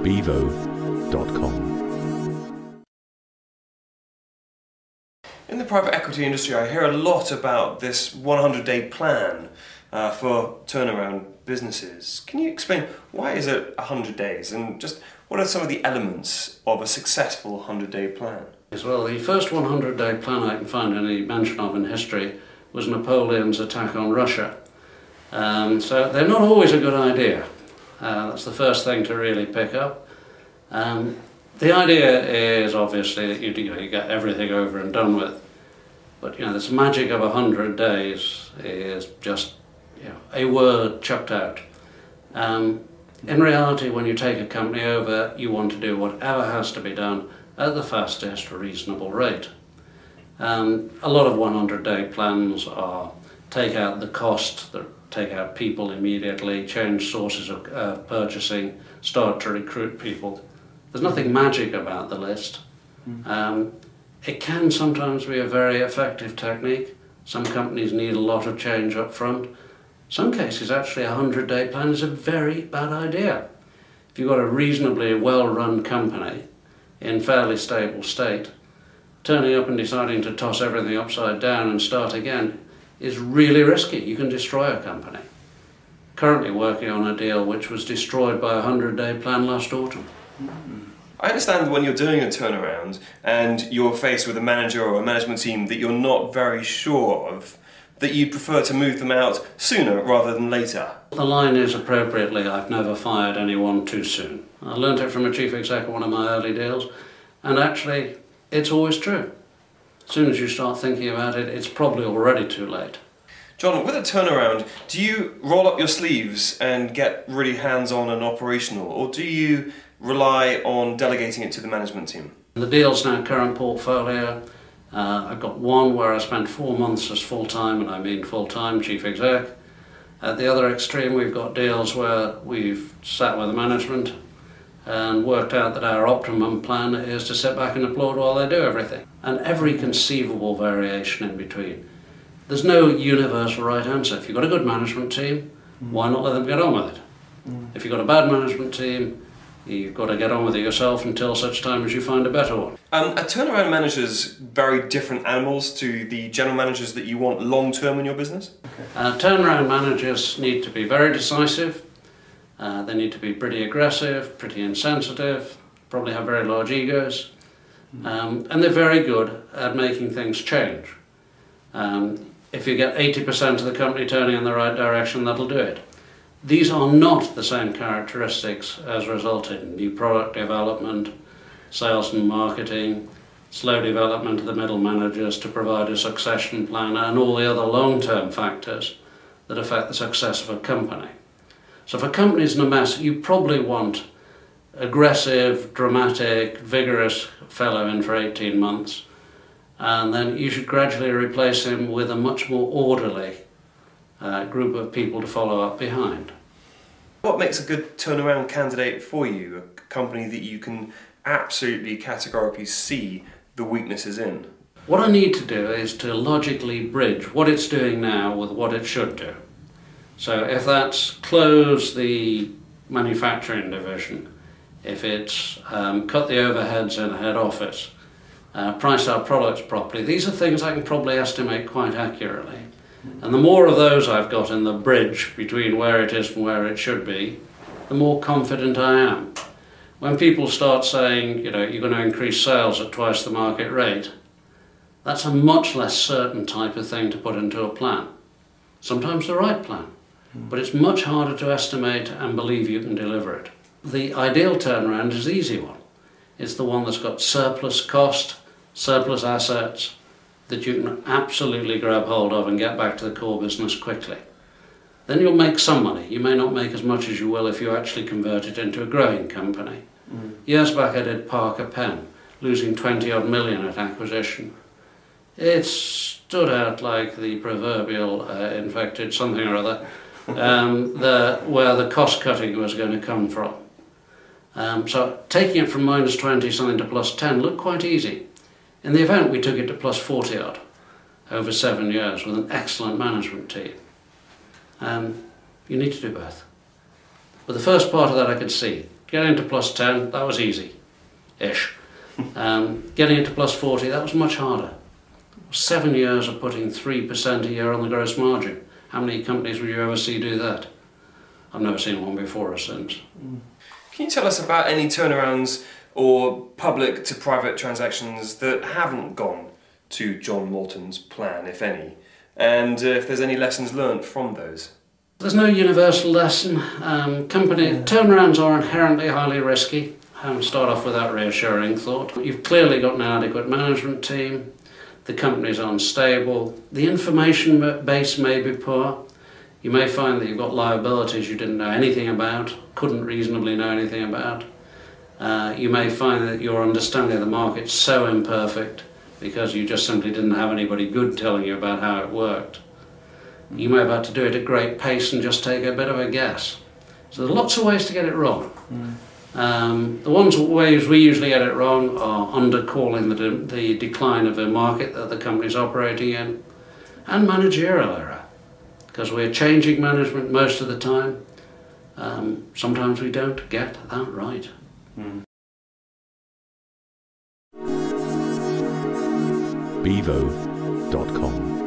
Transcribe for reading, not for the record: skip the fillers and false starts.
bevo.com. In the private equity industry, I hear a lot about this 100-day plan for turnaround businesses. Can you explain why is it 100 days, and just what are some of the elements of a successful 100-day plan? Well, the first 100-day plan I can find any mention of in history was Napoleon's attack on Russia. So they're not always a good idea. That's the first thing to really pick up. The idea is obviously that you get everything over and done with. But this magic of 100 days is just a word chucked out. In reality, when you take a company over, you want to do whatever has to be done at the fastest reasonable rate. A lot of 100-day plans are take out the cost, take out people immediately, change sources of purchasing, start to recruit people. There's nothing magic about the list. It can sometimes be a very effective technique. Some companies need a lot of change up front. Some cases, actually, a 100-day plan is a very bad idea. If you've got a reasonably well-run company in fairly stable state, turning up and deciding to toss everything upside down and start again is really risky. You can destroy a company. Currently working on a deal which was destroyed by a 100-day plan last autumn. I understand when you're doing a turnaround and you're faced with a manager or a management team that you're not very sure of, that you'd prefer to move them out sooner rather than later. The line is appropriately, I've never fired anyone too soon. I learned it from a chief exec at one of my early deals, and actually it's always true. As soon as you start thinking about it, it's probably already too late. John, with a turnaround, do you roll up your sleeves and get really hands-on and operational, or do you rely on delegating it to the management team? The deal's now current portfolio. I've got one where I spent 4 months as full-time, and I mean full-time, chief exec. At the other extreme, we've got deals where we've sat with the management and worked out that our optimum plan is to sit back and applaud while they do everything. And every conceivable variation in between. There's no universal right answer. If you've got a good management team, why not let them get on with it? If you've got a bad management team, you've got to get on with it yourself until such time as you find a better one. Are turnaround managers very different animals to the general managers that you want long-term in your business? Turnaround managers need to be very decisive. They need to be pretty aggressive, pretty insensitive, probably have very large egos. And they're very good at making things change. If you get 80% of the company turning in the right direction, that'll do it. These are not the same characteristics as result in new product development, sales and marketing, slow development of the middle managers to provide a succession plan, and all the other long-term factors that affect the success of a company. So if a company's in a mess, you probably want aggressive, dramatic, vigorous fellow in for 18 months, and then you should gradually replace him with a much more orderly group of people to follow up behind. What makes a good turnaround candidate for you? A company that you can absolutely categorically see the weaknesses in? What I need to do is to logically bridge what it's doing now with what it should do. So if that's close the manufacturing division, if it's cut the overheads in a head office, price our products properly, these are things I can probably estimate quite accurately. And the more of those I've got in the bridge between where it is and where it should be, the more confident I am. When people start saying, you're going to increase sales at twice the market rate, that's a much less certain type of thing to put into a plan. Sometimes the right plan, but it's much harder to estimate and believe you can deliver it. The ideal turnaround is the easy one. It's the one that's got surplus cost, surplus assets, that you can absolutely grab hold of and get back to the core business quickly. Then you'll make some money. You may not make as much as you will if you actually convert it into a growing company. Years back I did Parker Pen, losing 20-odd million at acquisition. It stood out like the proverbial infected something or other, where the cost cutting was going to come from. So taking it from -20 something to +10 looked quite easy. In the event, we took it to +40 odd over 7 years with an excellent management team. You need to do both. But the first part of that I could see. Getting to plus 10, that was easy-ish. Getting into plus 40, that was much harder. 7 years of putting 3% a year on the gross margin. How many companies would you ever see do that? I've never seen one before or since. Can you tell us about any turnarounds or public to private transactions that haven't gone to Jon Moulton's plan, if any, and if there's any lessons learned from those? There's no universal lesson. Turnarounds are inherently highly risky. Start off with that reassuring thought. You've clearly got an adequate management team. The company's unstable. The information base may be poor. You may find that you've got liabilities you didn't know anything about, couldn't reasonably know anything about. You may find that your understanding of the market's so imperfect because you just simply didn't have anybody good telling you about how it worked. You may have had to do it at great pace and just take a bit of a guess. So there's lots of ways to get it wrong. The ways we usually get it wrong are undercalling the decline of the market that the company's operating in, and managerial error, because we're changing management most of the time. Sometimes we don't get that right. Bevo.com